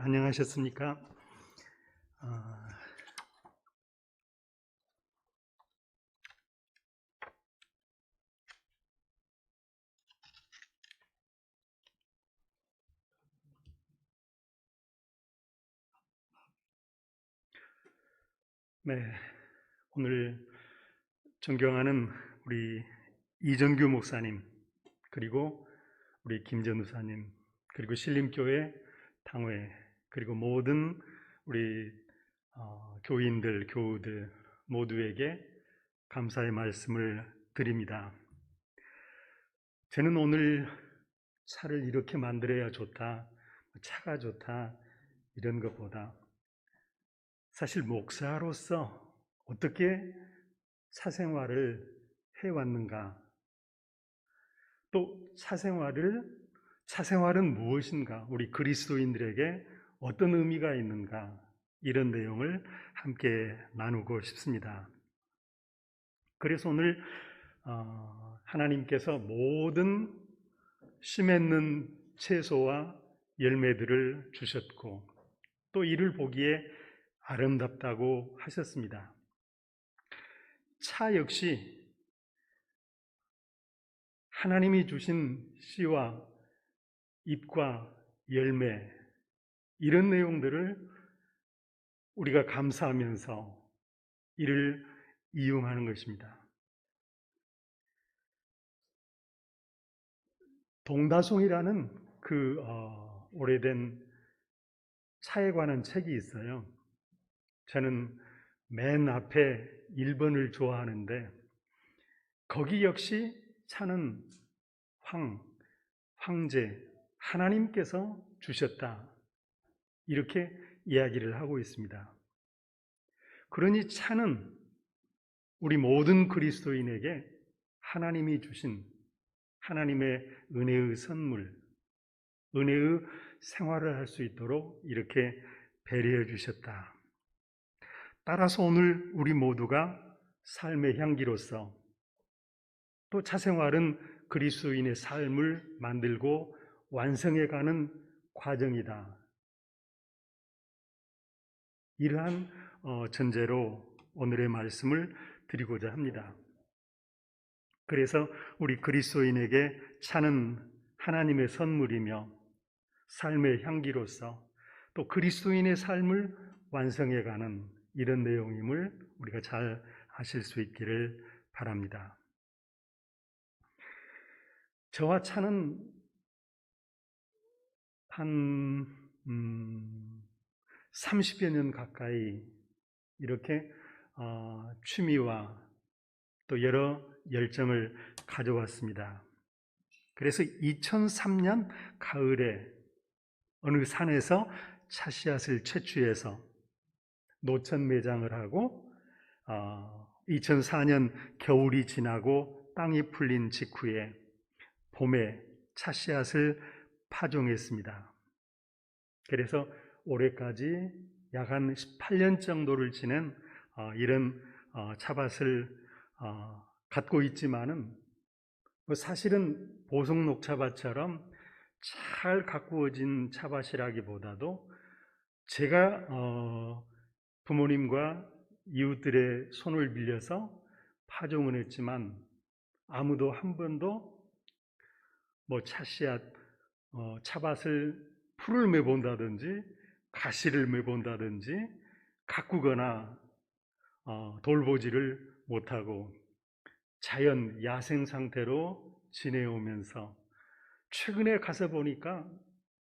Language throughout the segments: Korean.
안녕하셨습니까? 아, 네, 오늘 존경하는 우리 이정규 목사님, 그리고 우리 김전우사님, 그리고 신림교회 당회, 그리고 모든 우리 교인들, 교우들 모두에게 감사의 말씀을 드립니다. 저는 오늘 차를 이렇게 만들어야 좋다, 차가 좋다, 이런 것보다 사실 목사로서 어떻게 사생활을 해왔는가, 또 사생활은 무엇인가, 우리 그리스도인들에게 어떤 의미가 있는가, 이런 내용을 함께 나누고 싶습니다. 그래서 오늘 하나님께서 모든 씨 맺는 채소와 열매들을 주셨고, 또 이를 보기에 아름답다고 하셨습니다. 차 역시 하나님이 주신 씨와 잎과 열매, 이런 내용들을 우리가 감사하면서 이를 이용하는 것입니다. 동다송이라는 그 오래된 차에 관한 책이 있어요. 저는 맨 앞에 1번을 좋아하는데, 거기 역시 차는 황제, 하나님께서 주셨다, 이렇게 이야기를 하고 있습니다. 그러니 차는 우리 모든 그리스도인에게 하나님이 주신 하나님의 은혜의 선물, 은혜의 생활을 할 수 있도록 이렇게 배려해 주셨다. 따라서 오늘 우리 모두가 삶의 향기로서, 또 차생활은 그리스도인의 삶을 만들고 완성해가는 과정이다, 이러한 전제로 오늘의 말씀을 드리고자 합니다. 그래서 우리 그리스도인에게 차는 하나님의 선물이며 삶의 향기로서, 또 그리스도인의 삶을 완성해가는 이런 내용임을 우리가 잘 아실 수 있기를 바랍니다. 저와 차는 한 30여 년 가까이 이렇게 취미와 또 여러 열정을 가져왔습니다. 그래서 2003년 가을에 어느 산에서 차 씨앗을 채취해서 노천 매장을 하고, 2004년 겨울이 지나고 땅이 풀린 직후에 봄에 차 씨앗을 파종했습니다. 그래서 올해까지 약 한 18년 정도를 지낸 이런 차밭을 갖고 있지만은, 사실은 보석 녹차밭처럼 잘 가꾸어진 차밭이라기보다도 제가 부모님과 이웃들의 손을 빌려서 파종을 했지만, 아무도 한 번도 차씨앗, 차밭을 풀을 매본다든지 가시를 매본다든지 가꾸거나 돌보지를 못하고 자연 야생 상태로 지내오면서, 최근에 가서 보니까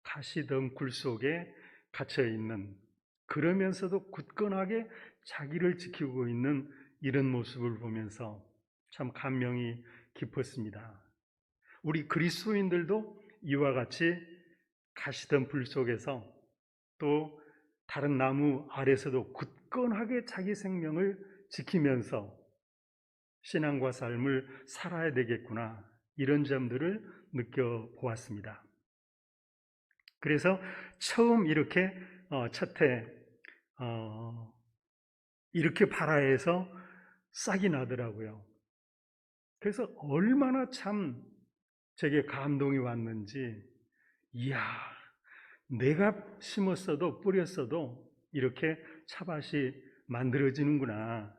가시덩굴 속에 갇혀있는, 그러면서도 굳건하게 자기를 지키고 있는 이런 모습을 보면서 참 감명이 깊었습니다. 우리 그리스도인들도 이와 같이 가시덩굴 속에서, 또 다른 나무 아래서도 굳건하게 자기 생명을 지키면서 신앙과 삶을 살아야 되겠구나, 이런 점들을 느껴보았습니다. 그래서 처음 이렇게 첫해 이렇게 발아해서 싹이 나더라고요. 그래서 얼마나 참 제게 감동이 왔는지, 이야, 내가 심었어도 뿌렸어도 이렇게 차밭이 만들어지는구나.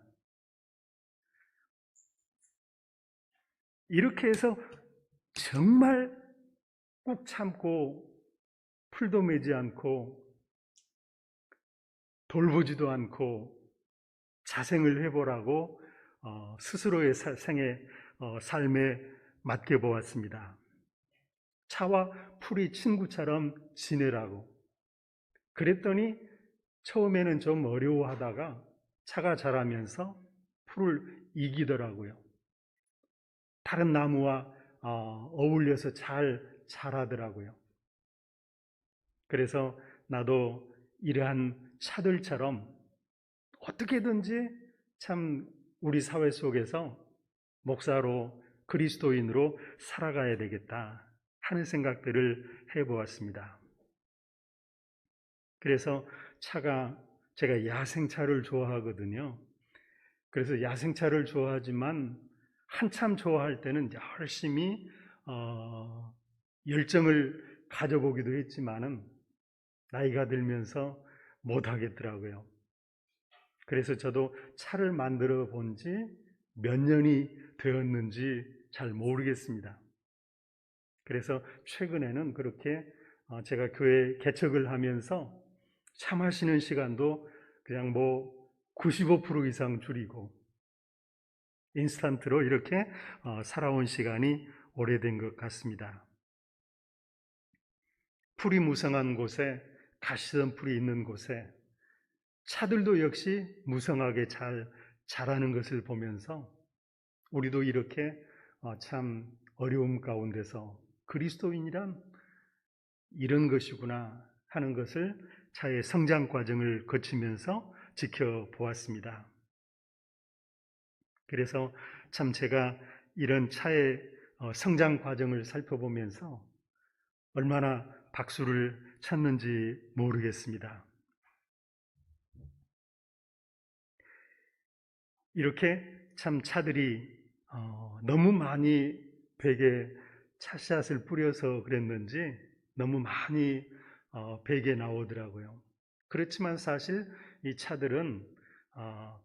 이렇게 해서 정말 꾹 참고 풀도 매지 않고 돌보지도 않고 자생을 해보라고 스스로의 삶에 맡겨보았습니다. 차와 풀이 친구처럼 지내라고. 그랬더니 처음에는 좀 어려워하다가 차가 자라면서 풀을 이기더라고요. 다른 나무와 어울려서 잘 자라더라고요. 그래서 나도 이러한 차들처럼 어떻게든지 참 우리 사회 속에서 목사로 그리스도인으로 살아가야 되겠다 하는 생각들을 해보았습니다. 그래서 제가 야생차를 좋아하거든요. 그래서 야생차를 좋아하지만 한참 좋아할 때는 열심히 열정을 가져보기도 했지만은 나이가 들면서 못하겠더라고요. 그래서 저도 차를 만들어 본 지 몇 년이 되었는지 잘 모르겠습니다. 그래서 최근에는 그렇게 제가 교회 개척을 하면서 차 마시는 시간도 그냥 95% 이상 줄이고 인스턴트로 이렇게 살아온 시간이 오래된 것 같습니다. 풀이 무성한 곳에, 가시던 풀이 있는 곳에 차들도 역시 무성하게 잘 자라는 것을 보면서 우리도 이렇게 참 어려움 가운데서 그리스도인이란 이런 것이구나 하는 것을 차의 성장 과정을 거치면서 지켜보았습니다. 그래서 참 제가 이런 차의 성장 과정을 살펴보면서 얼마나 박수를 쳤는지 모르겠습니다. 이렇게 참 차들이 너무 많이 베개 차샷을 뿌려서 그랬는지 너무 많이 베개 나오더라고요. 그렇지만 사실 이 차들은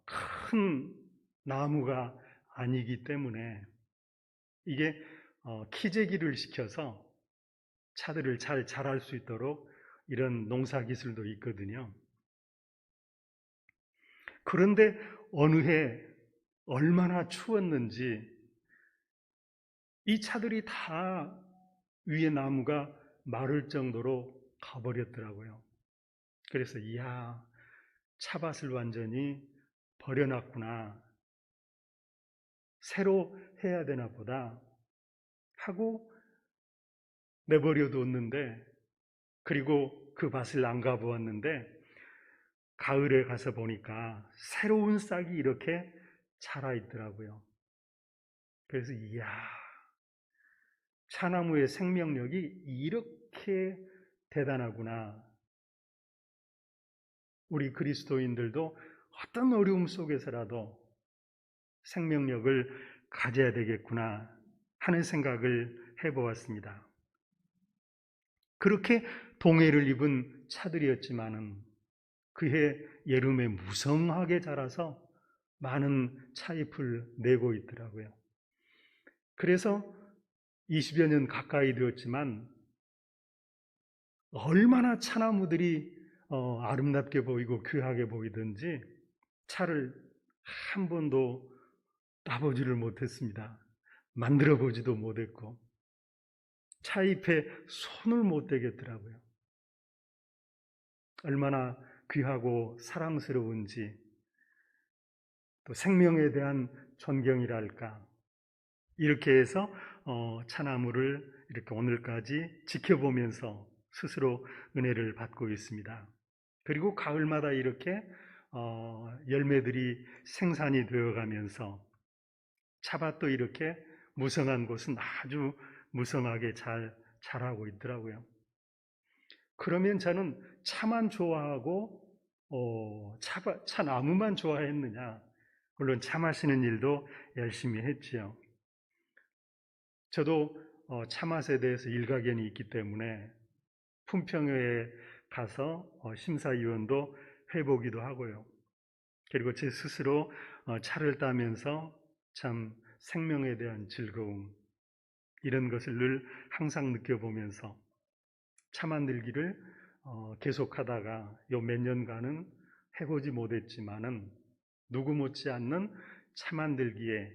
큰 나무가 아니기 때문에 이게 키재기를 시켜서 차들을 잘 자랄 수 있도록 이런 농사 기술도 있거든요. 그런데 어느 해 얼마나 추웠는지 이 차들이 다 위에 나무가 마를 정도로 가버렸더라고요. 그래서 이야, 차밭을 완전히 버려놨구나. 새로 해야 되나 보다 하고 내버려 뒀는데, 그리고 그 밭을 안 가보았는데 가을에 가서 보니까 새로운 싹이 이렇게 자라 있더라고요. 그래서 이야, 차나무의 생명력이 이렇게 대단하구나. 우리 그리스도인들도 어떤 어려움 속에서라도 생명력을 가져야 되겠구나 하는 생각을 해보았습니다. 그렇게 동해를 입은 차들이었지만은 그해 여름에 무성하게 자라서 많은 차잎을 내고 있더라고요. 그래서 20여 년 가까이 되었지만 얼마나 차나무들이 아름답게 보이고 귀하게 보이든지 차를 한 번도 따보지를 못했습니다. 만들어 보지도 못했고 차잎에 손을 못 대겠더라고요. 얼마나 귀하고 사랑스러운지, 또 생명에 대한 존경이랄까, 이렇게 해서 차나무를 이렇게 오늘까지 지켜보면서 스스로 은혜를 받고 있습니다. 그리고 가을마다 이렇게 열매들이 생산이 되어가면서 차밭도 이렇게 무성한 곳은 아주 무성하게 잘 자라고 있더라고요. 그러면 저는 차만 좋아하고 차나무만 좋아했느냐? 물론 차 마시는 일도 열심히 했지요. 저도 차 맛에 대해서 일가견이 있기 때문에 품평회에 가서 심사위원도 해보기도 하고요. 그리고 제 스스로 차를 따면서 참 생명에 대한 즐거움, 이런 것을 늘 항상 느껴보면서 차 만들기를 계속하다가 요 몇 년간은 해보지 못했지만은 누구 못지않는 차 만들기에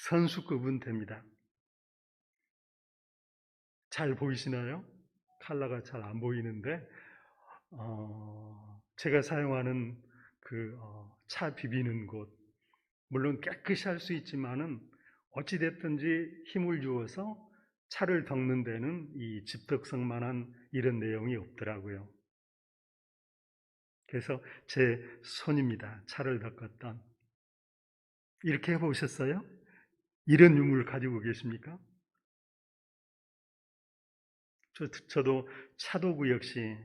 선수급은 됩니다. 잘 보이시나요? 컬러가 잘 안 보이는데 제가 사용하는 그 차 비비는 곳, 물론 깨끗이 할 수 있지만은 어찌됐든지 힘을 주어서 차를 덮는 데는 이 집덕성만한 이런 내용이 없더라고요. 그래서 제 손입니다. 차를 닦았던. 이렇게 해보셨어요? 이런 유물 가지고 계십니까? 저도 차도구 역시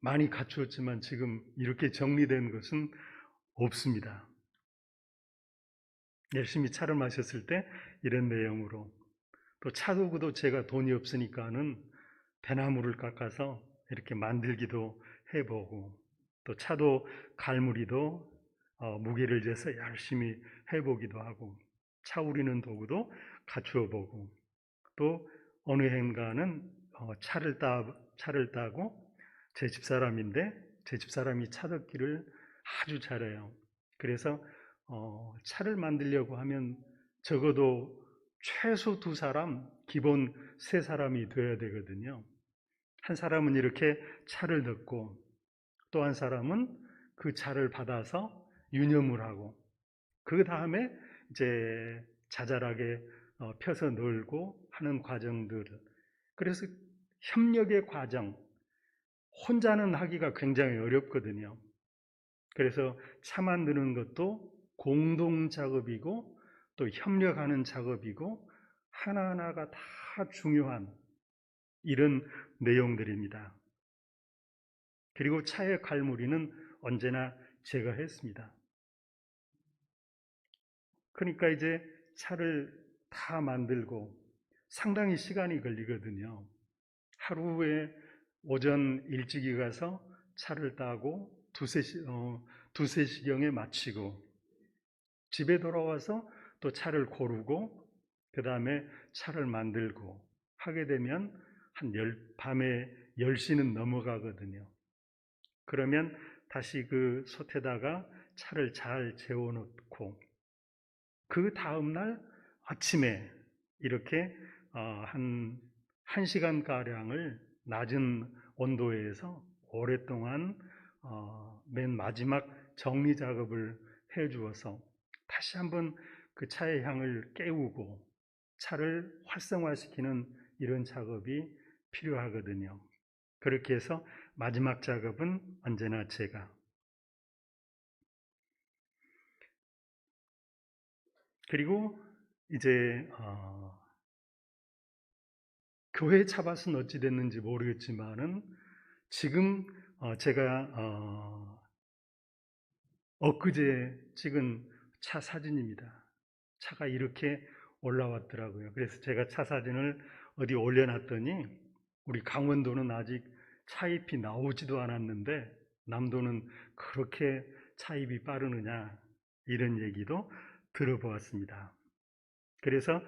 많이 갖추었지만 지금 이렇게 정리된 것은 없습니다. 열심히 차를 마셨을 때 이런 내용으로, 또 차도구도 제가 돈이 없으니까는 대나무를 깎아서 이렇게 만들기도 해보고, 또 차도 갈무리도 무게를 재서 열심히 해보기도 하고, 차 우리는 도구도 갖추어 보고, 또 어느 해인가는 차를 따고, 제 집사람인데 제 집사람이 차 닦기를 아주 잘해요. 그래서 차를 만들려고 하면 적어도 최소 2사람, 기본 3사람이 돼야 되거든요. 한 사람은 이렇게 차를 닦고, 또 한 사람은 그 차를 받아서 유념을 하고, 그 다음에 이제 자잘하게 펴서 널고 하는 과정들. 그래서 협력의 과정, 혼자는 하기가 굉장히 어렵거든요. 그래서 차 만드는 것도 공동 작업이고 또 협력하는 작업이고 하나하나가 다 중요한 이런 내용들입니다. 그리고 차의 갈무리는 언제나 제가 했습니다. 그러니까 이제 차를 다 만들고 상당히 시간이 걸리거든요. 하루에 오전 일찍이 가서 차를 따고 두세 시경에 마치고, 집에 돌아와서 또 차를 고르고, 그 다음에 차를 만들고 하게 되면 밤에 10시는 넘어가거든요. 그러면 다시 그 솥에다가 차를 잘 재워놓고, 그 다음날 아침에 이렇게 한 1시간가량을 낮은 온도에서 오랫동안 맨 마지막 정리 작업을 해 주어서 다시 한번 그 차의 향을 깨우고 차를 활성화시키는 이런 작업이 필요하거든요. 그렇게 해서 마지막 작업은 언제나 제가. 그리고 이제 교회 차밭은 어찌 됐는지 모르겠지만은 지금 제가 엊그제 찍은 차 사진입니다. 차가 이렇게 올라왔더라고요. 그래서 제가 차 사진을 어디 올려놨더니 우리 강원도는 아직 차잎이 나오지도 않았는데 남도는 그렇게 차잎이 빠르느냐, 이런 얘기도 들어보았습니다. 그래서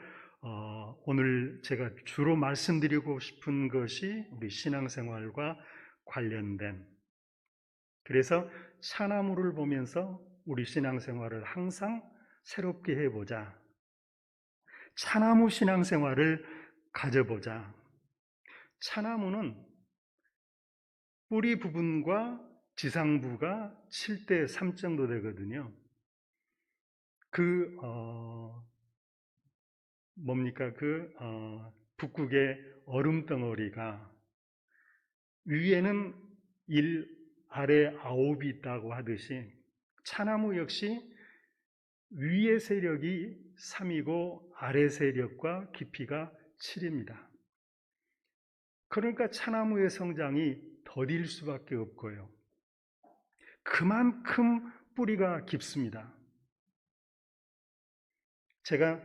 오늘 제가 주로 말씀드리고 싶은 것이 우리 신앙생활과 관련된, 그래서 차나무를 보면서 우리 신앙생활을 항상 새롭게 해보자. 차나무 신앙생활을 가져보자. 차나무는 뿌리 부분과 지상부가 7:3 정도 되거든요. 북극의 얼음 덩어리가 위에는 1, 아래 9이 있다고 하듯이 차나무 역시 위의 세력이 3이고 아래 세력과 깊이가 7입니다. 그러니까 차나무의 성장이 더딜 수밖에 없고요. 그만큼 뿌리가 깊습니다. 제가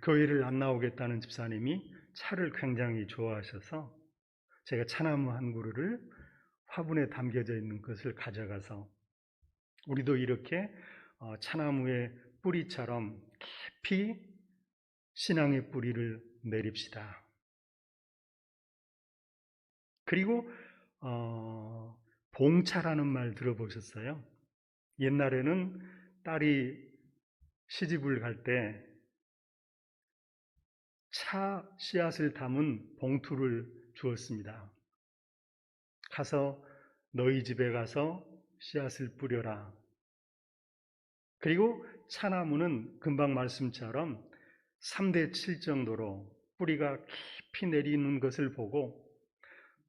교회를 안 나오겠다는 집사님이 차를 굉장히 좋아하셔서 제가 차나무 한 그루를 화분에 담겨져 있는 것을 가져가서 우리도 이렇게 차나무의 뿌리처럼 깊이 신앙의 뿌리를 내립시다. 그리고 봉차라는 말 들어보셨어요? 옛날에는 딸이 시집을 갈 때 차 씨앗을 담은 봉투를 주었습니다. 가서 너희 집에 가서 씨앗을 뿌려라. 그리고 차나무는 금방 말씀처럼 3대 7 정도로 뿌리가 깊이 내리는 것을 보고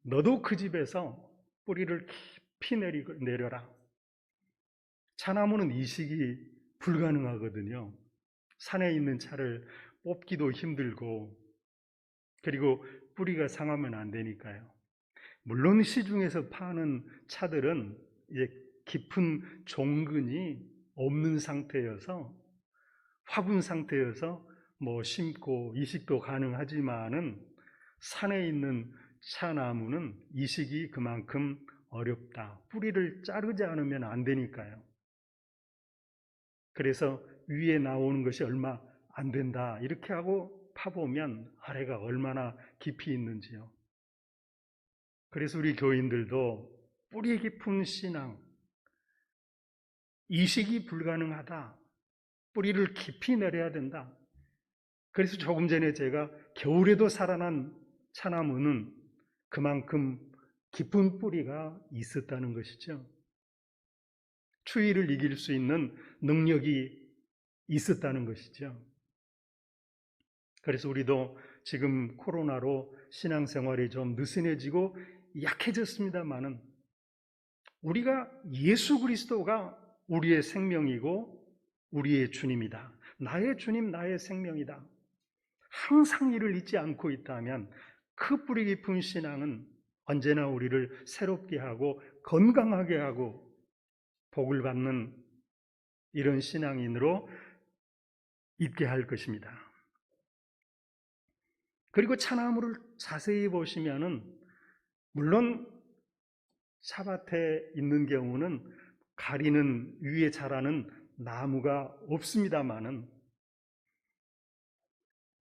너도 그 집에서 뿌리를 깊이 내려라. 차나무는 이식이 불가능하거든요. 산에 있는 차를 뽑기도 힘들고 그리고 뿌리가 상하면 안 되니까요. 물론 시중에서 파는 차들은 이제 깊은 종근이 없는 상태여서 화분 상태여서 뭐 심고 이식도 가능하지만은 산에 있는 차나무는 이식이 그만큼 어렵다. 뿌리를 자르지 않으면 안 되니까요. 그래서 위에 나오는 것이 얼마 안 된다. 이렇게 하고 파보면 아래가 얼마나 깊이 있는지요. 그래서 우리 교인들도 뿌리 깊은 신앙, 이식이 불가능하다. 뿌리를 깊이 내려야 된다. 그래서 조금 전에 제가 겨울에도 살아난 차나무는 그만큼 깊은 뿌리가 있었다는 것이죠. 추위를 이길 수 있는 능력이 있었다는 것이죠. 그래서 우리도 지금 코로나로 신앙생활이 좀 느슨해지고 약해졌습니다만은 우리가 예수 그리스도가 우리의 생명이고 우리의 주님이다. 나의 주님, 나의 생명이다. 항상 이를 잊지 않고 있다면 그 뿌리 깊은 신앙은 언제나 우리를 새롭게 하고 건강하게 하고 복을 받는 이런 신앙인으로 있게 할 것입니다. 그리고 차나무를 자세히 보시면은 물론 차밭에 있는 경우는 가리는 위에 자라는 나무가 없습니다만은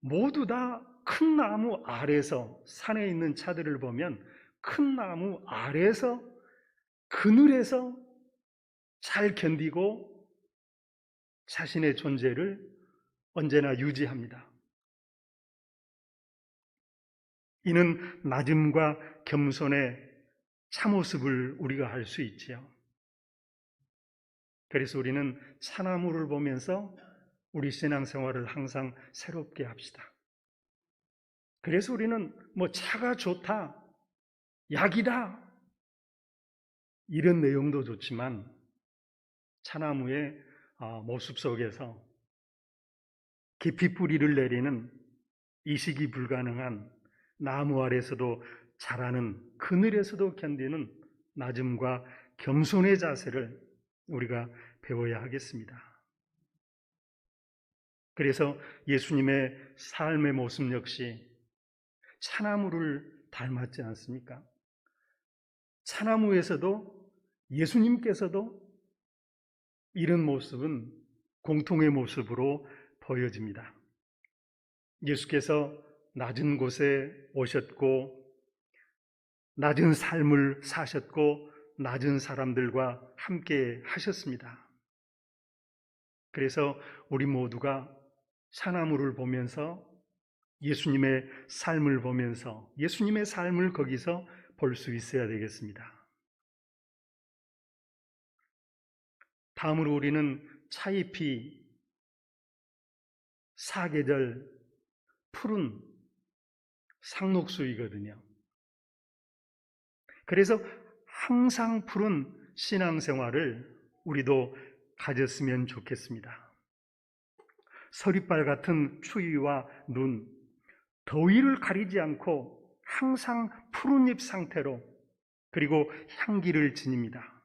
모두 다 큰 나무 아래서 산에 있는 차들을 보면 큰 나무 아래서 그늘에서 잘 견디고 자신의 존재를 언제나 유지합니다. 이는 낮음과 겸손의 참모습을 우리가 알 수 있지요. 그래서 우리는 차나무를 보면서 우리 신앙생활을 항상 새롭게 합시다. 그래서 우리는 뭐 차가 좋다, 약이다 이런 내용도 좋지만 차나무의 모습 속에서 깊이 뿌리를 내리는 이식이 불가능한 나무 아래서도 자라는 그늘에서도 견디는 낮음과 겸손의 자세를 우리가 배워야 하겠습니다. 그래서 예수님의 삶의 모습 역시 차나무를 닮았지 않습니까? 차나무에서도 예수님께서도 이런 모습은 공통의 모습으로 보여집니다. 예수께서 낮은 곳에 오셨고 낮은 삶을 사셨고 낮은 사람들과 함께 하셨습니다. 그래서 우리 모두가 차나무를 보면서 예수님의 삶을 보면서 예수님의 삶을 거기서 볼 수 있어야 되겠습니다. 다음으로 우리는 차잎이 사계절 푸른 상록수이거든요. 그래서 항상 푸른 신앙생활을 우리도 가졌으면 좋겠습니다. 서리빨 같은 추위와 눈, 더위를 가리지 않고 항상 푸른 잎 상태로 그리고 향기를 지닙니다.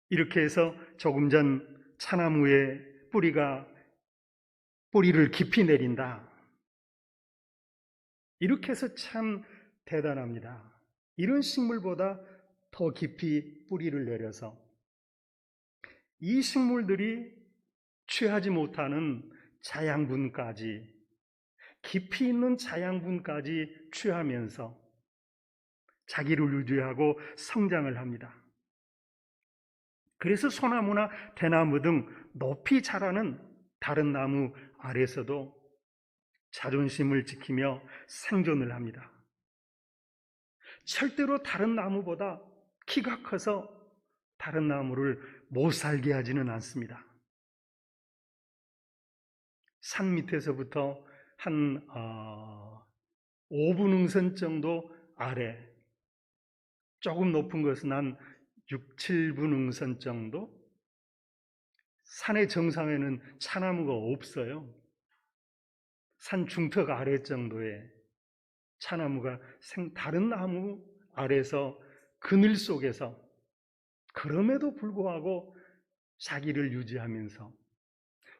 이렇게 해서 조금 전 차나무의 뿌리가 뿌리를 깊이 내린다. 이렇게 해서 참 대단합니다. 이런 식물보다 더 깊이 뿌리를 내려서 이 식물들이 취하지 못하는 자양분까지, 깊이 있는 자양분까지 취하면서 자기를 유지하고 성장을 합니다. 그래서 소나무나 대나무 등 높이 자라는 다른 나무 아래서도 자존심을 지키며 생존을 합니다. 절대로 다른 나무보다 키가 커서 다른 나무를 못 살게 하지는 않습니다. 산 밑에서부터 한 5분 응선 정도 아래, 조금 높은 것은 한 6, 7분 응선 정도, 산의 정상에는 차나무가 없어요. 산 중턱 아래 정도에 차나무가 다른 나무 아래서 그늘 속에서, 그럼에도 불구하고 자기를 유지하면서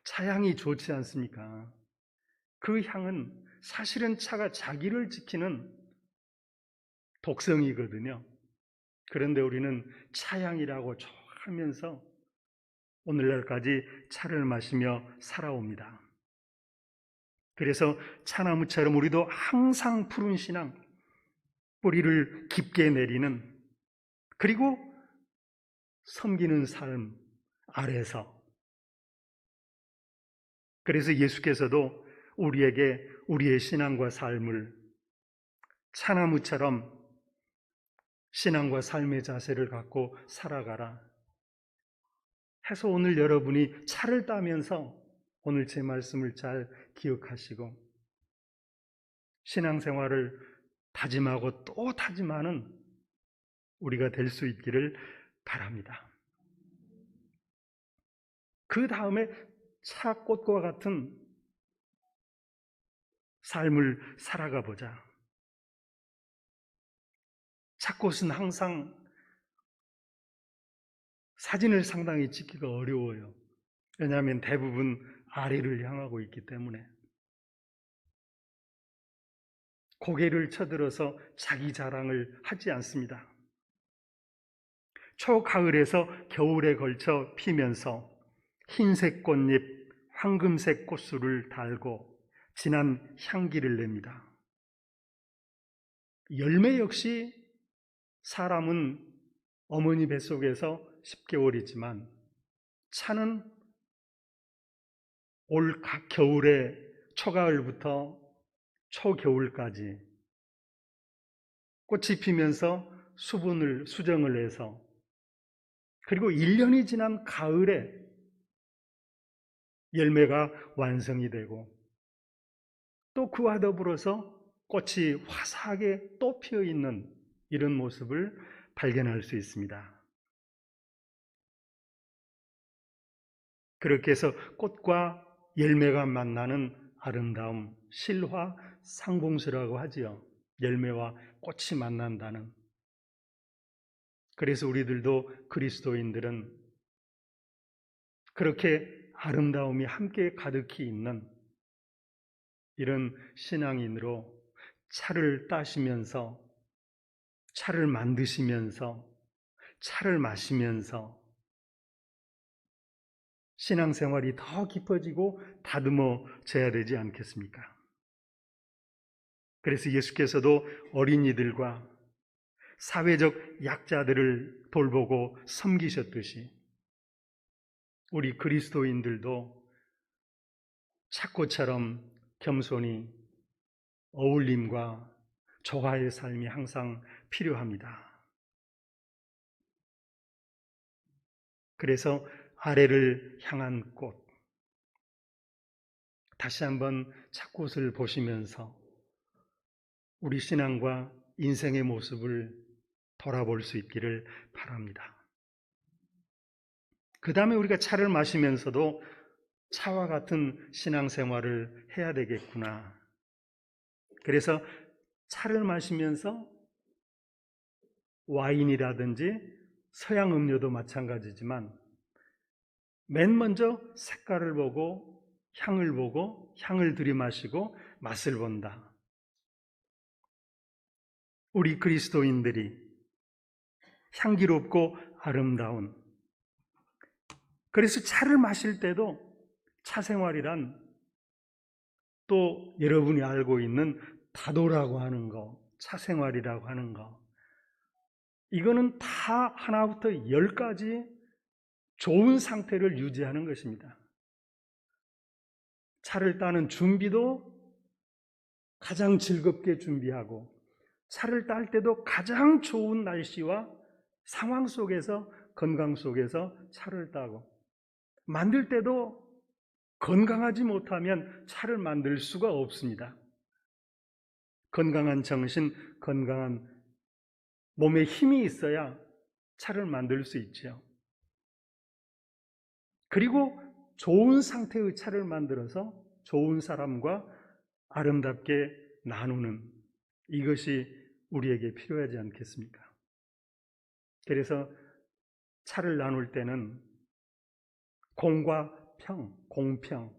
차향이 좋지 않습니까? 그 향은 사실은 차가 자기를 지키는 독성이거든요. 그런데 우리는 차향이라고 좋아하면서 오늘날까지 차를 마시며 살아옵니다. 그래서 차나무처럼 우리도 항상 푸른 신앙, 뿌리를 깊게 내리는, 그리고 섬기는 삶 아래서, 그래서 예수께서도 우리에게 우리의 신앙과 삶을 차나무처럼 신앙과 삶의 자세를 갖고 살아가라 해서 오늘 여러분이 차를 따면서 오늘 제 말씀을 잘 기억하시고 신앙생활을 다짐하고 또 다짐하는 우리가 될 수 있기를 바랍니다. 그 다음에 차꽃과 같은 삶을 살아가 보자. 차꽃은 항상 사진을 상당히 찍기가 어려워요. 왜냐하면 대부분 아래를 향하고 있기 때문에. 고개를 쳐들어서 자기 자랑을 하지 않습니다. 초가을에서 겨울에 걸쳐 피면서 흰색 꽃잎, 황금색 꽃술을 달고 진한 향기를 냅니다. 열매 역시 사람은 어머니 뱃속에서 10개월이지만 차는 올 겨울에 초가을부터 초겨울까지 꽃이 피면서 수정을 해서 그리고 1년이 지난 가을에 열매가 완성이 되고 또 그와 더불어서 꽃이 화사하게 또 피어 있는 이런 모습을 발견할 수 있습니다. 그렇게 해서 꽃과 열매가 만나는 아름다움, 실화 상봉수라고 하지요. 열매와 꽃이 만난다는. 그래서 우리들도 그리스도인들은 그렇게 아름다움이 함께 가득히 있는 이런 신앙인으로 차를 따시면서, 차를 만드시면서, 차를 마시면서 신앙생활이 더 깊어지고 다듬어져야 되지 않겠습니까? 그래서 예수께서도 어린이들과 사회적 약자들을 돌보고 섬기셨듯이 우리 그리스도인들도 착고처럼 겸손히 어울림과 조화의 삶이 항상 필요합니다. 그래서 아래를 향한 꽃, 다시 한번 착꽃을 보시면서 우리 신앙과 인생의 모습을 돌아볼 수 있기를 바랍니다. 그 다음에 우리가 차를 마시면서도 차와 같은 신앙생활을 해야 되겠구나. 그래서 차를 마시면서 와인이라든지 서양 음료도 마찬가지지만 맨 먼저 색깔을 보고 향을 보고 향을 들이마시고 맛을 본다. 우리 그리스도인들이 향기롭고 아름다운, 그래서 차를 마실 때도 차 생활이란 또 여러분이 알고 있는 다도라고 하는 거, 차 생활이라고 하는 거, 이거는 다 하나부터 10까지 좋은 상태를 유지하는 것입니다. 차를 따는 준비도 가장 즐겁게 준비하고, 차를 딸 때도 가장 좋은 날씨와 상황 속에서, 건강 속에서 차를 따고, 만들 때도 건강하지 못하면 차를 만들 수가 없습니다. 건강한 정신, 건강한 몸에 힘이 있어야 차를 만들 수 있죠. 그리고 좋은 상태의 차를 만들어서 좋은 사람과 아름답게 나누는, 이것이 우리에게 필요하지 않겠습니까? 그래서 차를 나눌 때는 공과 평, 공평.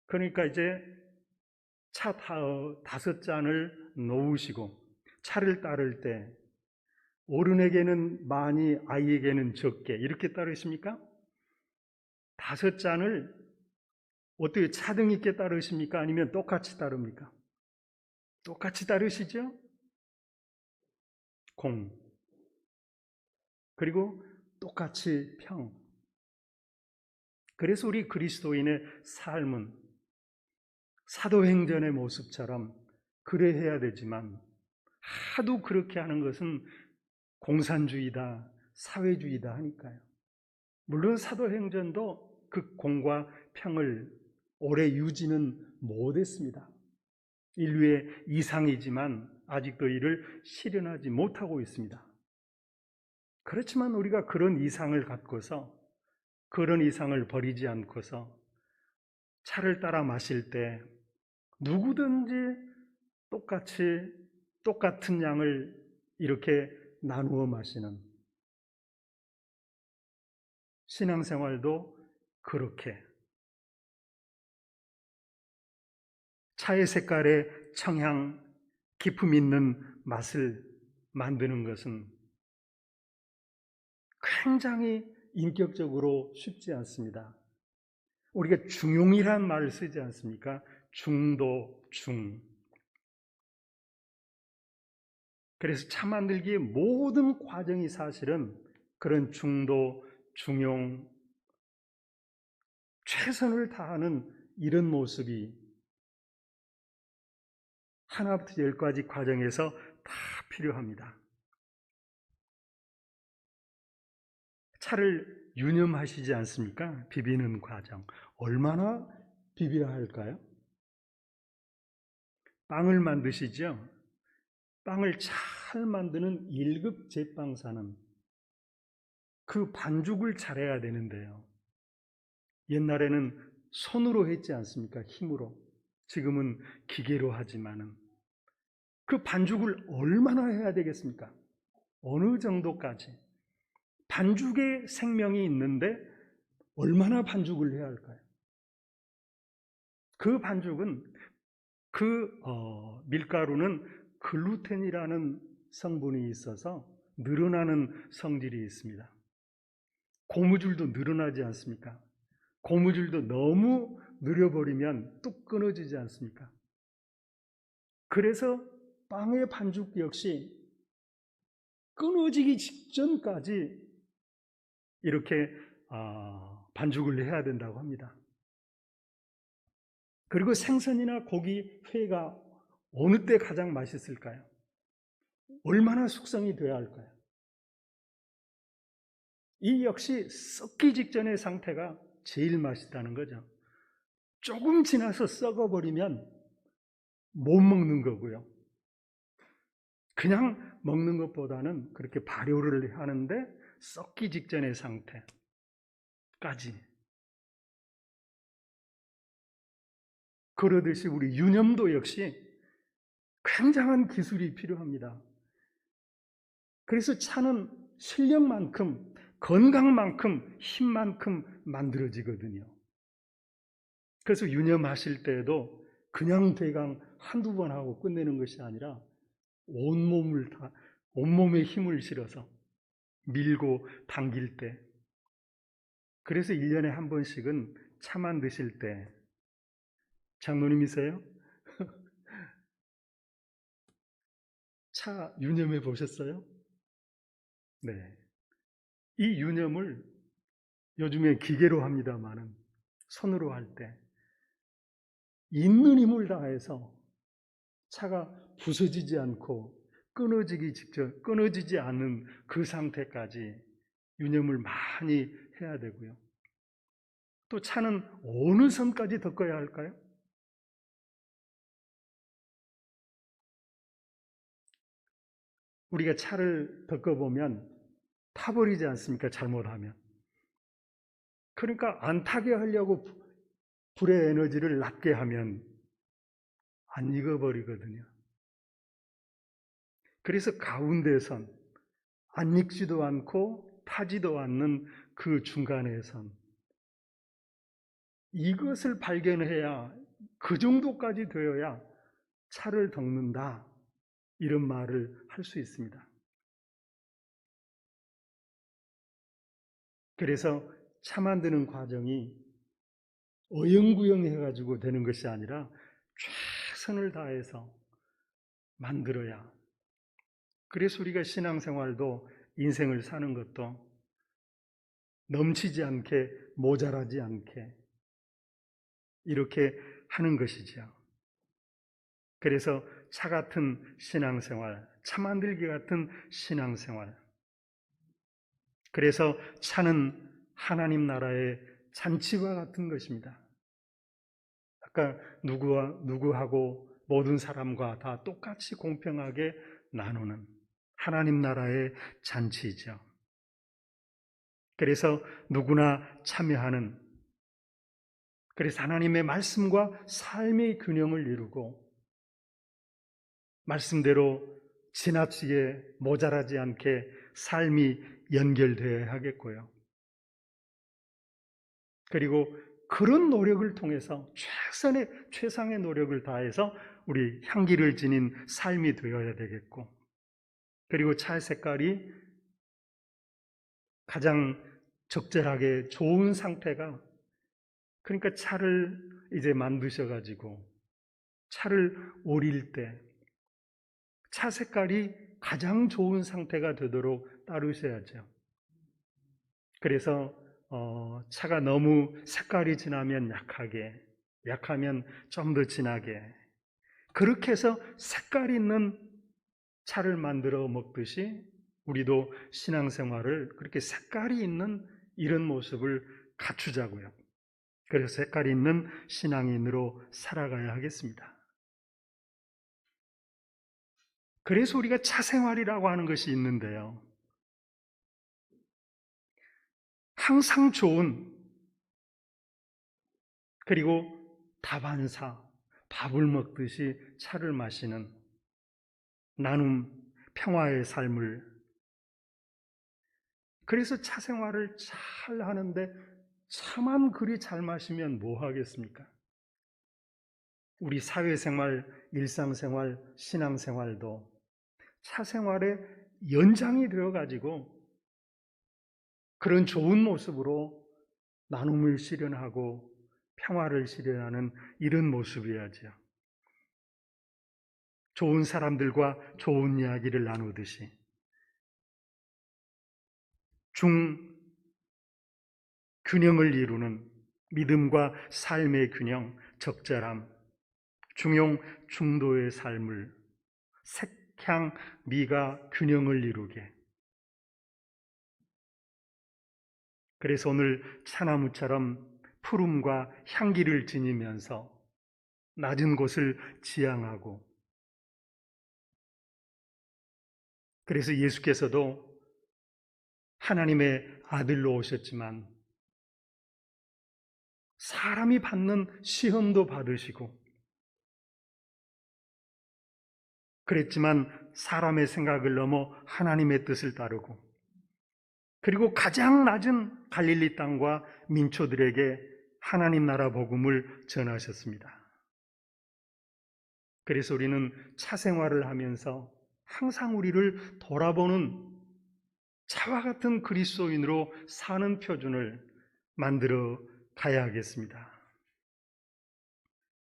그러니까 이제 차 5잔을 놓으시고 차를 따를 때 어른에게는 많이, 아이에게는 적게 이렇게 따르십니까? 5잔을 어떻게 차등 있게 따르십니까? 아니면 똑같이 따릅니까? 똑같이 따르시죠? 공. 그리고 똑같이 평. 그래서 우리 그리스도인의 삶은 사도행전의 모습처럼 그래야 되지만, 하도 그렇게 하는 것은 공산주의다, 사회주의다 하니까요. 물론 사도행전도 그 공과 평을 오래 유지는 못했습니다. 인류의 이상이지만 아직도 이를 실현하지 못하고 있습니다. 그렇지만 우리가 그런 이상을 갖고서, 그런 이상을 버리지 않고서 차를 따라 마실 때 누구든지 똑같은 양을 이렇게 나누어 마시는 신앙생활도, 그렇게 차의 색깔에 청향, 기품 있는 맛을 만드는 것은 굉장히 인격적으로 쉽지 않습니다. 우리가 중용이란 말을 쓰지 않습니까? 중도, 중. 그래서 차 만들기의 모든 과정이 사실은 그런 중도, 중용, 최선을 다하는 이런 모습이 하나부터 10까지 과정에서 다 필요합니다. 차를 유념하시지 않습니까? 비비는 과정. 얼마나 비벼야 할까요? 빵을 만드시죠? 빵을 잘 만드는 1급 제빵사는 그 반죽을 잘해야 되는데요. 옛날에는 손으로 했지 않습니까? 힘으로. 지금은 기계로 하지만은 그 반죽을 얼마나 해야 되겠습니까? 어느 정도까지? 반죽에 생명이 있는데 얼마나 반죽을 해야 할까요? 그 반죽은, 밀가루는 글루텐이라는 성분이 있어서 늘어나는 성질이 있습니다. 고무줄도 늘어나지 않습니까? 고무줄도 너무 느려버리면 뚝 끊어지지 않습니까? 그래서 빵의 반죽 역시 끊어지기 직전까지 이렇게 반죽을 해야 된다고 합니다. 그리고 생선이나 고기, 회가 어느 때 가장 맛있을까요? 얼마나 숙성이 돼야 할까요? 이 역시 썩기 직전의 상태가 제일 맛있다는 거죠. 조금 지나서 썩어버리면 못 먹는 거고요. 그냥 먹는 것보다는 그렇게 발효를 하는데 썩기 직전의 상태까지. 그러듯이 우리 유념도 역시 굉장한 기술이 필요합니다. 그래서 차는 실력만큼, 건강만큼, 힘만큼 만들어지거든요. 그래서 유념하실 때에도 그냥 대강 한두 번 하고 끝내는 것이 아니라 온몸에 힘을 실어서 밀고 당길 때, 그래서 1년에 한 번씩은 차만 드실 때, 장로님이세요? 차 유념해 보셨어요? 네. 이 유념을 요즘에 기계로 합니다마는 손으로 할 때 있는 힘을 다해서 차가 부서지지 않고 끊어지지 않는 그 상태까지 유념을 많이 해야 되고요. 또 차는 어느 선까지 덮어야 할까요? 우리가 차를 덮어보면 타버리지 않습니까? 잘못하면. 그러니까 안 타게 하려고 불의 에너지를 낮게 하면 안 익어버리거든요. 그래서 가운데 선, 안 익지도 않고 타지도 않는 그 중간의 선, 이것을 발견해야, 그 정도까지 되어야 차를 덮는다, 이런 말을 할 수 있습니다. 그래서 차 만드는 과정이 어영부영 해가지고 되는 것이 아니라 최선을 다해서 만들어야, 그래서 우리가 신앙생활도 인생을 사는 것도 넘치지 않게, 모자라지 않게 이렇게 하는 것이죠. 그래서 차 같은 신앙생활, 차 만들기 같은 신앙생활, 그래서 차는 하나님 나라의 잔치와 같은 것입니다. 아까 누구하고 모든 사람과 다 똑같이 공평하게 나누는 하나님 나라의 잔치이죠. 그래서 누구나 참여하는, 그래서 하나님의 말씀과 삶의 균형을 이루고 말씀대로 지나치게 모자라지 않게 삶이 연결되어야 하겠고요. 그리고 그런 노력을 통해서 최상의 노력을 다해서 우리 향기를 지닌 삶이 되어야 되겠고, 그리고 차 색깔이 가장 적절하게 좋은 상태가, 그러니까 차를 이제 만드셔가지고 차를 오릴 때 차 색깔이 가장 좋은 상태가 되도록 따르셔야죠. 그래서 차가 너무 색깔이 진하면 약하게, 약하면 좀 더 진하게, 그렇게 해서 색깔 있는 차를 만들어 먹듯이 우리도 신앙생활을 그렇게 색깔이 있는 이런 모습을 갖추자고요. 그래서 색깔 있는 신앙인으로 살아가야 하겠습니다. 그래서 우리가 차생활이라고 하는 것이 있는데요. 항상 좋은, 그리고 다반사, 밥을 먹듯이 차를 마시는 나눔, 평화의 삶을, 그래서 차생활을 잘 하는데 차만 그리 잘 마시면 뭐 하겠습니까? 우리 사회생활, 일상생활, 신앙생활도 차생활의 연장이 되어가지고 그런 좋은 모습으로 나눔을 실현하고 평화를 실현하는 이런 모습이어야죠. 좋은 사람들과 좋은 이야기를 나누듯이 균형을 이루는 믿음과 삶의 균형, 적절함, 중용, 중도의 삶을 색향, 미가 균형을 이루게. 그래서 오늘 차나무처럼 푸름과 향기를 지니면서 낮은 곳을 지향하고, 그래서 예수께서도 하나님의 아들로 오셨지만 사람이 받는 시험도 받으시고, 그랬지만 사람의 생각을 넘어 하나님의 뜻을 따르고, 그리고 가장 낮은 갈릴리 땅과 민초들에게 하나님 나라 복음을 전하셨습니다. 그래서 우리는 차생활을 하면서 항상 우리를 돌아보는 차와 같은 그리스도인으로 사는 표준을 만들어 가야 하겠습니다.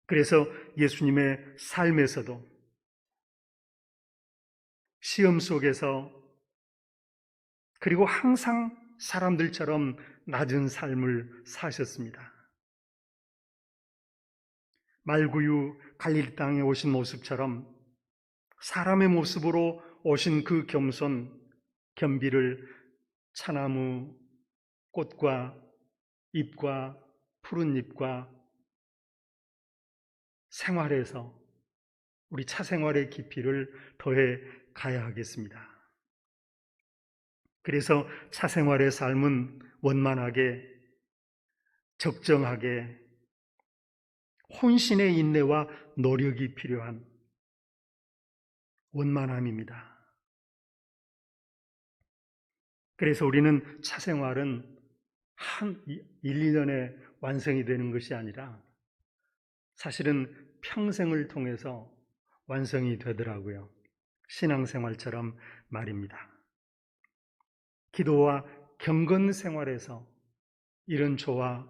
그래서 예수님의 삶에서도 시험 속에서 그리고 항상 사람들처럼 낮은 삶을 사셨습니다. 말구유 갈릴리 땅에 오신 모습처럼 사람의 모습으로 오신 그 겸손, 겸비를 차나무 꽃과 잎과 푸른 잎과 생활에서 우리 차생활의 깊이를 더해 가야 하겠습니다. 그래서 차생활의 삶은 원만하게, 적정하게, 혼신의 인내와 노력이 필요한 원만함입니다. 그래서 우리는 차생활은 한 1, 2년에 완성이 되는 것이 아니라 사실은 평생을 통해서 완성이 되더라고요. 신앙생활처럼 말입니다. 기도와 경건 생활에서 이런 조화,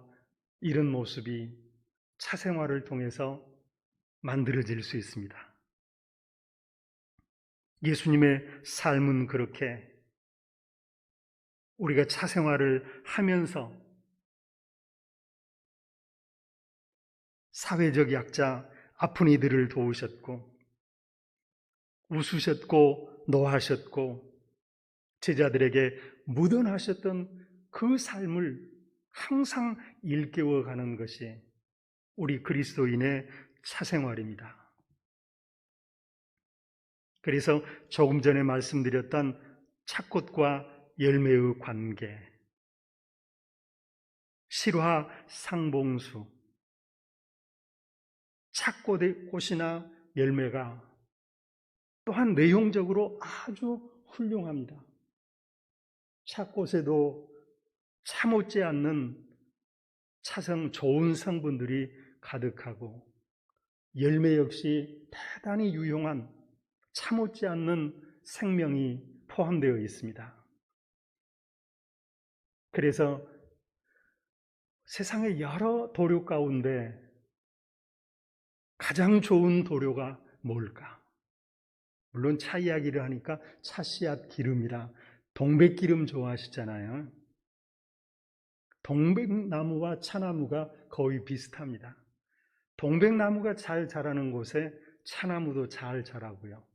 이런 모습이 차생활을 통해서 만들어질 수 있습니다. 예수님의 삶은 그렇게 우리가 차생활을 하면서 사회적 약자, 아픈 이들을 도우셨고 웃으셨고 노하셨고 제자들에게 묻어나셨던 그 삶을 항상 일깨워가는 것이 우리 그리스도인의 차생활입니다. 그래서 조금 전에 말씀드렸던 착꽃과 열매의 관계, 실화 상봉수, 착꽃의 꽃이나 열매가 또한 내용적으로 아주 훌륭합니다. 착꽃에도 참못지 않는 좋은 성분들이 가득하고 열매 역시 대단히 유용한 참못지 않는 생명이 포함되어 있습니다. 그래서 세상의 여러 도료 가운데 가장 좋은 도료가 뭘까? 물론 차 이야기를 하니까 차 씨앗 기름이라 동백기름 좋아하시잖아요. 동백나무와 차나무가 거의 비슷합니다. 동백나무가 잘 자라는 곳에 차나무도 잘 자라고요.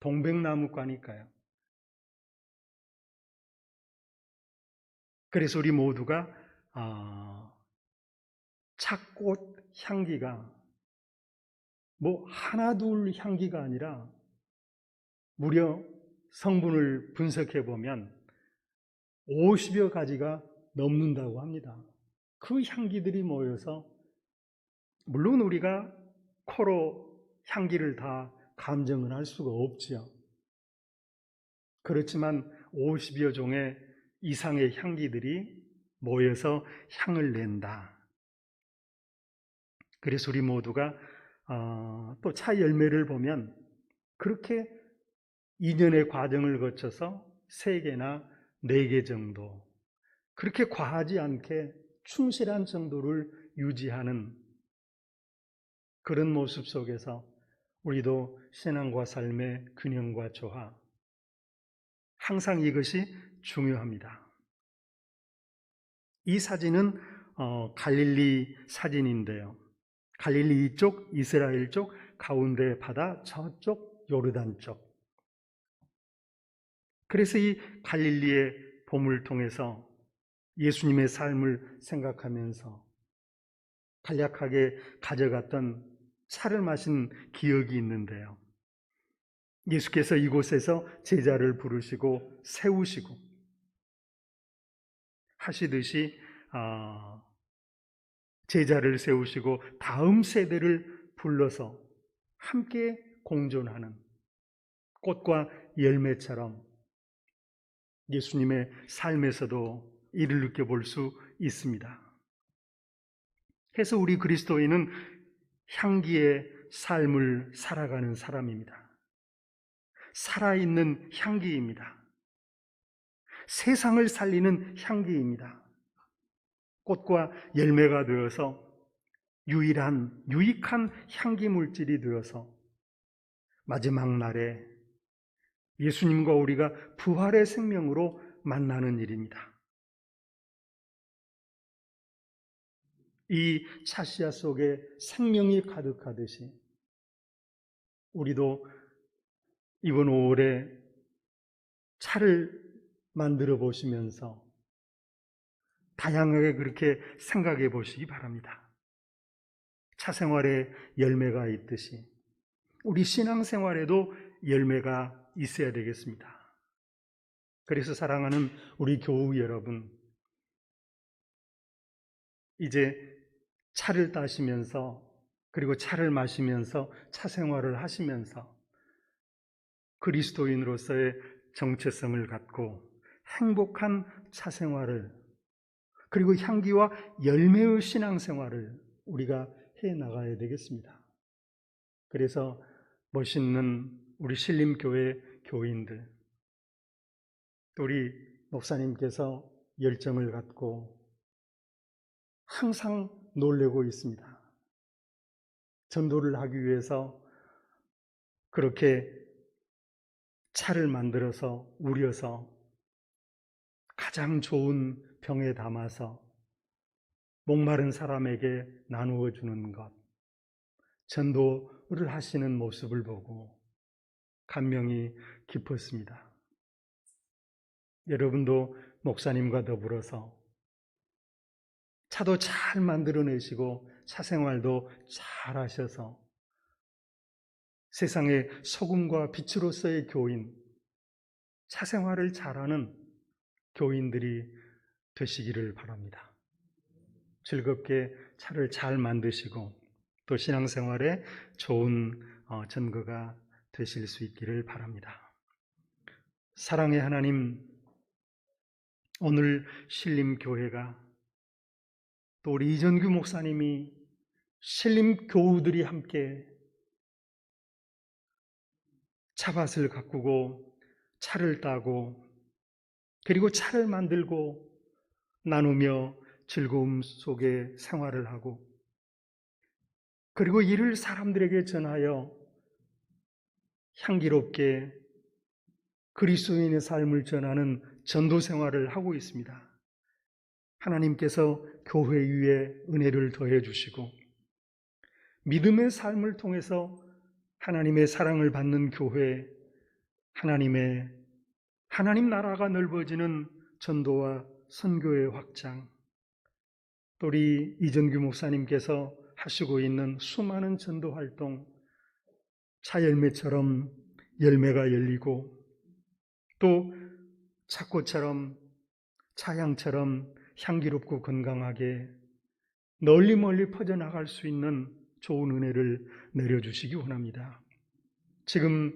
동백나무과니까요. 그래서 우리 모두가 착꽃 향기가 하나 둘 향기가 아니라 무려 성분을 분석해 보면 50여 가지가 넘는다고 합니다. 그 향기들이 모여서 물론 우리가 코로 향기를 다 감정을 할 수가 없지요. 그렇지만 50여 종의 이상의 향기들이 모여서 향을 낸다. 그래서 우리 모두가 또 차 열매를 보면 그렇게 2년의 과정을 거쳐서 3개나 4개 정도 그렇게 과하지 않게 충실한 정도를 유지하는 그런 모습 속에서 우리도 신앙과 삶의 균형과 조화, 항상 이것이 중요합니다. 이 사진은 갈릴리 사진인데요. 갈릴리 이쪽, 이스라엘 쪽, 가운데 바다, 저쪽 요르단 쪽. 그래서 이 갈릴리의 봄을 통해서 예수님의 삶을 생각하면서 간략하게 가져갔던 차를 마신 기억이 있는데요. 예수께서 이곳에서 제자를 부르시고 세우시고 하시듯이 제자를 세우시고 다음 세대를 불러서 함께 공존하는 꽃과 열매처럼 예수님의 삶에서도 이를 느껴볼 수 있습니다. 해서 우리 그리스도인은 향기의 삶을 살아가는 사람입니다. 살아있는 향기입니다. 세상을 살리는 향기입니다. 꽃과 열매가 되어서 유익한 향기 물질이 되어서 마지막 날에 예수님과 우리가 부활의 생명으로 만나는 일입니다. 이 차시아 속에 생명이 가득하듯이 우리도 이번 5월에 차를 만들어 보시면서 다양하게 그렇게 생각해 보시기 바랍니다. 차 생활에 열매가 있듯이 우리 신앙 생활에도 열매가 있어야 되겠습니다. 그래서 사랑하는 우리 교우 여러분, 이제 차를 따시면서 그리고 차를 마시면서 차 생활을 하시면서 그리스도인으로서의 정체성을 갖고 행복한 차 생활을 그리고 향기와 열매의 신앙 생활을 우리가 해 나가야 되겠습니다. 그래서 멋있는 우리 신림교회 교인들, 또 우리 목사님께서 열정을 갖고 항상 놀래고 있습니다. 전도를 하기 위해서 그렇게 차를 만들어서 우려서 가장 좋은 병에 담아서 목마른 사람에게 나누어 주는 것, 전도를 하시는 모습을 보고 감명이 깊었습니다. 여러분도 목사님과 더불어서 차도 잘 만들어내시고 차 생활도 잘 하셔서 세상의 소금과 빛으로서의 교인, 차 생활을 잘하는 교인들이 되시기를 바랍니다. 즐겁게 차를 잘 만드시고 또 신앙생활에 좋은 전거가 되실 수 있기를 바랍니다. 사랑의 하나님, 오늘 신림교회가 또 우리 이전규 목사님이 신림교우들이 함께 차밭을 가꾸고 차를 따고 그리고 차를 만들고 나누며 즐거움 속에 생활을 하고 그리고 이를 사람들에게 전하여 향기롭게 그리스도인의 삶을 전하는 전도 생활을 하고 있습니다. 하나님께서 교회 위에 은혜를 더해 주시고 믿음의 삶을 통해서 하나님의 사랑을 받는 교회, 하나님 나라가 넓어지는 전도와 선교의 확장, 또 우리 이전규 목사님께서 하시고 있는 수많은 전도 활동, 차열매처럼 열매가 열리고 또 차꽃처럼 차향처럼 향기롭고 건강하게 널리 멀리 퍼져나갈 수 있는 좋은 은혜를 내려주시기 원합니다. 지금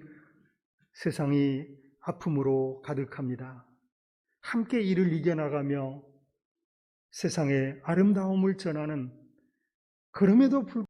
세상이 아픔으로 가득합니다. 함께 이를 이겨나가며 세상의 아름다움을 전하는, 그럼에도 불구하고